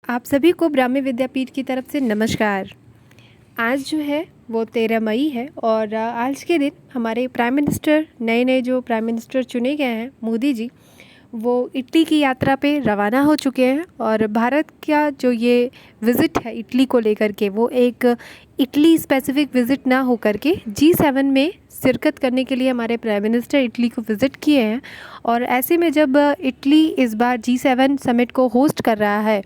आप सभी को ब्राह्मी विद्यापीठ की तरफ से नमस्कार। आज जो है वो 13 मई है और आज के दिन हमारे प्राइम मिनिस्टर नए जो प्राइम मिनिस्टर चुने गए हैं मोदी जी, वो इटली की यात्रा पे रवाना हो चुके हैं। और भारत का जो ये विज़िट है इटली को लेकर के, वो एक इटली स्पेसिफिक विज़िट ना हो कर के G7 में शिरकत करने के लिए हमारे प्राइम मिनिस्टर इटली को विज़िट किए हैं। और ऐसे में जब इटली इस बार G7 समिट को होस्ट कर रहा है,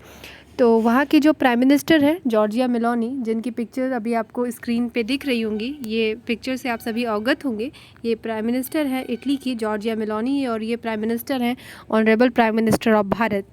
तो वहाँ की जो प्राइम मिनिस्टर है जॉर्जिया मेलोनी, जिनकी पिक्चर अभी आपको स्क्रीन पे दिख रही होंगी, ये पिक्चर से आप सभी अवगत होंगे। ये प्राइम मिनिस्टर है इटली की जॉर्जिया मेलोनी और ये प्राइम मिनिस्टर हैं honourable prime minister of Bharat.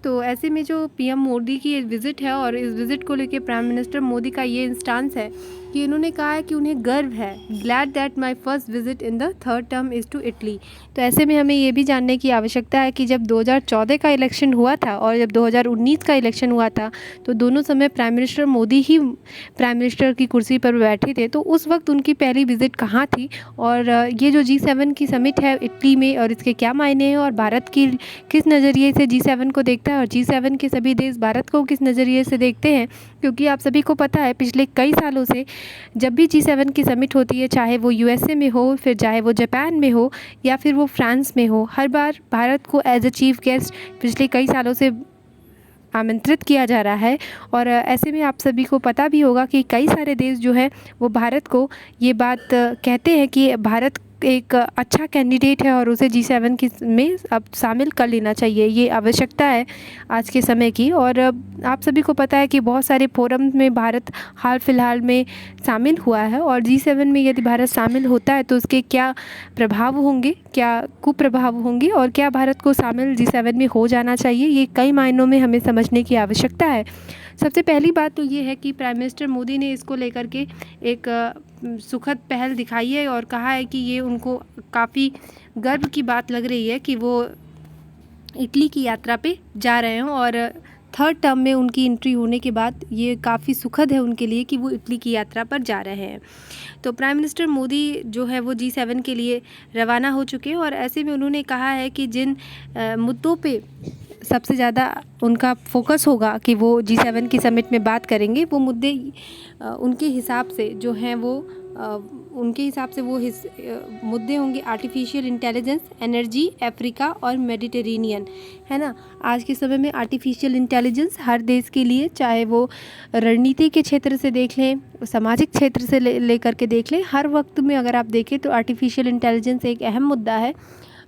तो ऐसे में जो पीएम मोदी की ये विज़िट है और इस विज़िट को लेके प्राइम मिनिस्टर मोदी का ये इंस्टांस है कि इन्होंने कहा है कि उन्हें गर्व है, glad that my first visit in the third term is to Italy. तो ऐसे में हमें ये भी जानने की आवश्यकता है कि जब 2014 का इलेक्शन हुआ था और जब 2019 का इलेक्शन हुआ था, तो दोनों समय प्राइम मिनिस्टर मोदी ही प्राइम मिनिस्टर की कुर्सी पर बैठे थे। तो उस वक्त उनकी पहली विज़िट कहाँ थी और ये जो G7 की समिट है इटली में, और इसके क्या मायने हैं और भारत की किस नज़रिए से G7 को देखता है और G7 के सभी देश भारत को किस नज़रिए से देखते हैं। क्योंकि आप सभी को पता है पिछले कई सालों से जब भी G7 की समिट होती है, चाहे वो USA में हो, फिर चाहे वो जापान में हो या फिर वो फ्रांस में हो, हर बार भारत को एज अ चीफ गेस्ट पिछले कई सालों से आमंत्रित किया जा रहा है। और ऐसे में आप सभी को पता भी होगा कि कई सारे देश जो है वो भारत को ये बात कहते हैं कि भारत एक अच्छा कैंडिडेट है और उसे G7 की में अब शामिल कर लेना चाहिए। ये आवश्यकता है आज के समय की। और आप सभी को पता है कि बहुत सारे फोरम में भारत हाल फिलहाल में शामिल हुआ है और G7 में यदि भारत शामिल होता है तो उसके क्या प्रभाव होंगे, क्या कुप्रभाव होंगे और क्या भारत को शामिल G7 में हो जाना चाहिए, ये कई मायनों में हमें समझने की आवश्यकता है। सबसे पहली बात तो ये है कि प्राइम मिनिस्टर मोदी ने इसको लेकर के एक सुखद पहल दिखाई है और कहा है कि ये उनको काफ़ी गर्व की बात लग रही है कि वो इटली की यात्रा पे जा रहे हैं। और थर्ड टर्म में उनकी एंट्री होने के बाद ये काफ़ी सुखद है उनके लिए कि वो इटली की यात्रा पर जा रहे हैं। तो प्राइम मिनिस्टर मोदी जो है वो G7 के लिए रवाना हो चुके हैं और ऐसे में उन्होंने कहा है कि जिन मुद्दों पे सबसे ज़्यादा उनका फोकस होगा कि वो G7 की समिट में बात करेंगे, वो मुद्दे उनके हिसाब से जो हैं वो उनके हिसाब से वो मुद्दे होंगे आर्टिफिशियल इंटेलिजेंस, एनर्जी, अफ्रीका और मेडिटेरेनियन, है ना। आज के समय में आर्टिफिशियल इंटेलिजेंस हर देश के लिए, चाहे वो रणनीति के क्षेत्र से देख लें, सामाजिक क्षेत्र से लेकर के देख लें, हर वक्त में अगर आप देखें तो आर्टिफिशियल इंटेलिजेंस एक अहम मुद्दा है।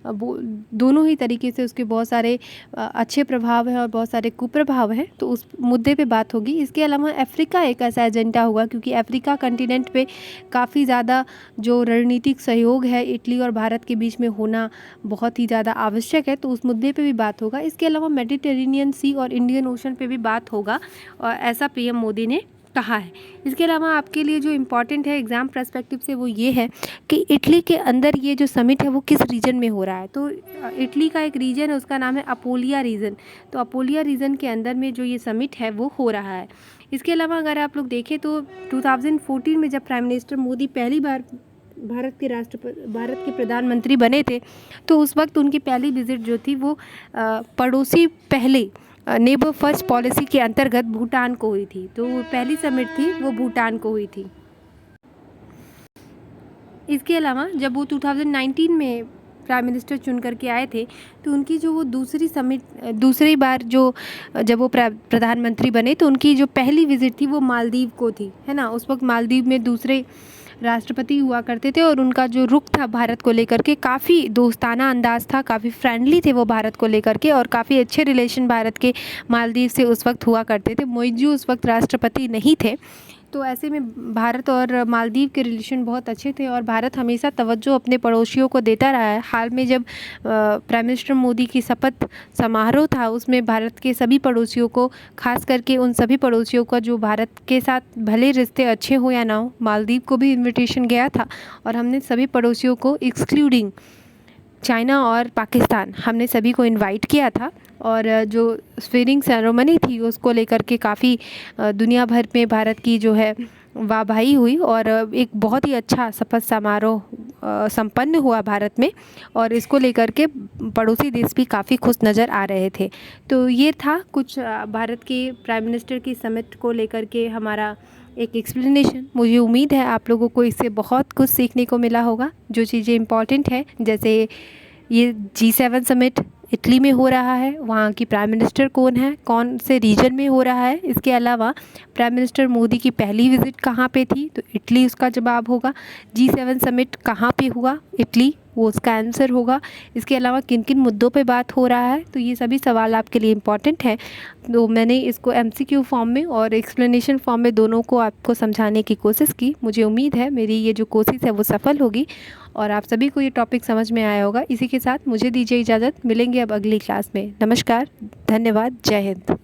वो दोनों ही तरीके से उसके बहुत सारे अच्छे प्रभाव हैं और बहुत सारे कुप्रभाव हैं, तो उस मुद्दे पे बात होगी। इसके अलावा अफ्रीका एक ऐसा एजेंडा होगा क्योंकि अफ्रीका कंटिनेंट पे काफ़ी ज़्यादा जो रणनीतिक सहयोग है इटली और भारत के बीच में होना बहुत ही ज़्यादा आवश्यक है, तो उस मुद्दे पे भी बात होगा। इसके अलावा मेडिटेरेनियन सी और इंडियन ओशन पे भी बात होगा और ऐसा पीएम मोदी ने कहा है। इसके अलावा आपके लिए जो इम्पॉर्टेंट है एग्ज़ाम पर्सपेक्टिव से वो ये है कि इटली के अंदर ये जो समिट है वो किस रीजन में हो रहा है। तो इटली का एक रीजन है, उसका नाम है अपोलिया रीजन। तो अपोलिया रीजन के अंदर में जो ये समिट है वो हो रहा है। इसके अलावा अगर आप लोग देखें तो 2014 में जब प्राइम मिनिस्टर मोदी पहली बार भारत के प्रधानमंत्री बने थे, तो उस वक्त उनकी पहली विज़िट जो थी वो पड़ोसी पहले नेबर फर्स्ट पॉलिसी के अंतर्गत भूटान को हुई थी। तो पहली समिट थी वो भूटान को हुई थी। इसके अलावा जब वो 2019 में प्राइम मिनिस्टर चुन करके आए थे, तो उनकी जो वो दूसरी बार जो जब वो प्रधानमंत्री बने, तो उनकी जो पहली विज़िट थी वो मालदीव को थी, है ना। उस वक्त मालदीव में दूसरे राष्ट्रपति हुआ करते थे और उनका जो रुख था भारत को लेकर के काफ़ी दोस्ताना अंदाज़ था, काफ़ी फ्रेंडली थे वो भारत को लेकर के और काफ़ी अच्छे रिलेशन भारत के मालदीव से उस वक्त हुआ करते थे। मोइज़ू उस वक्त राष्ट्रपति नहीं थे, तो ऐसे में भारत और मालदीव के रिलेशन बहुत अच्छे थे और भारत हमेशा तवज्जो अपने पड़ोसियों को देता रहा है। हाल में जब प्राइम मिनिस्टर मोदी की शपथ समारोह था, उसमें भारत के सभी पड़ोसियों को, खास करके उन सभी पड़ोसियों का जो भारत के साथ भले रिश्ते अच्छे हो या ना हो, मालदीव को भी इन्विटेशन गया था और हमने सभी पड़ोसियों को एक्सक्लूडिंग चाइना और पाकिस्तान, हमने सभी को इनवाइट किया था। और जो स्वेरिंग सेरेमनी थी उसको लेकर के काफ़ी दुनिया भर में भारत की जो है वाहवाही हुई और एक बहुत ही अच्छा शपथ समारोह संपन्न हुआ भारत में, और इसको लेकर के पड़ोसी देश भी काफ़ी खुश नज़र आ रहे थे। तो ये था कुछ भारत के प्राइम मिनिस्टर की समिट को लेकर के हमारा एक एक्सप्लेनेशन। मुझे उम्मीद है आप लोगों को इससे बहुत कुछ सीखने को मिला होगा। जो चीज़ें इम्पॉर्टेंट है, जैसे ये G7 समिट इटली में हो रहा है, वहाँ की प्राइम मिनिस्टर कौन है, कौन से रीजन में हो रहा है। इसके अलावा प्राइम मिनिस्टर मोदी की पहली विज़िट कहाँ पे थी, तो इटली उसका जवाब होगा। G7 समिट कहाँ पे हुआ, इटली, वो उसका आंसर होगा। इसके अलावा किन किन मुद्दों पे बात हो रहा है, तो ये सभी सवाल आपके लिए इम्पॉर्टेंट है। तो मैंने इसको MCQ फॉर्म में और एक्सप्लेनेशन फॉर्म में दोनों को आपको समझाने की कोशिश की। मुझे उम्मीद है मेरी ये जो कोशिश है वो सफल होगी और आप सभी को ये टॉपिक समझ में आया होगा। इसी के साथ मुझे दीजिए इजाज़त, मिलेंगे अब अगली क्लास में। नमस्कार, धन्यवाद, जय हिंद।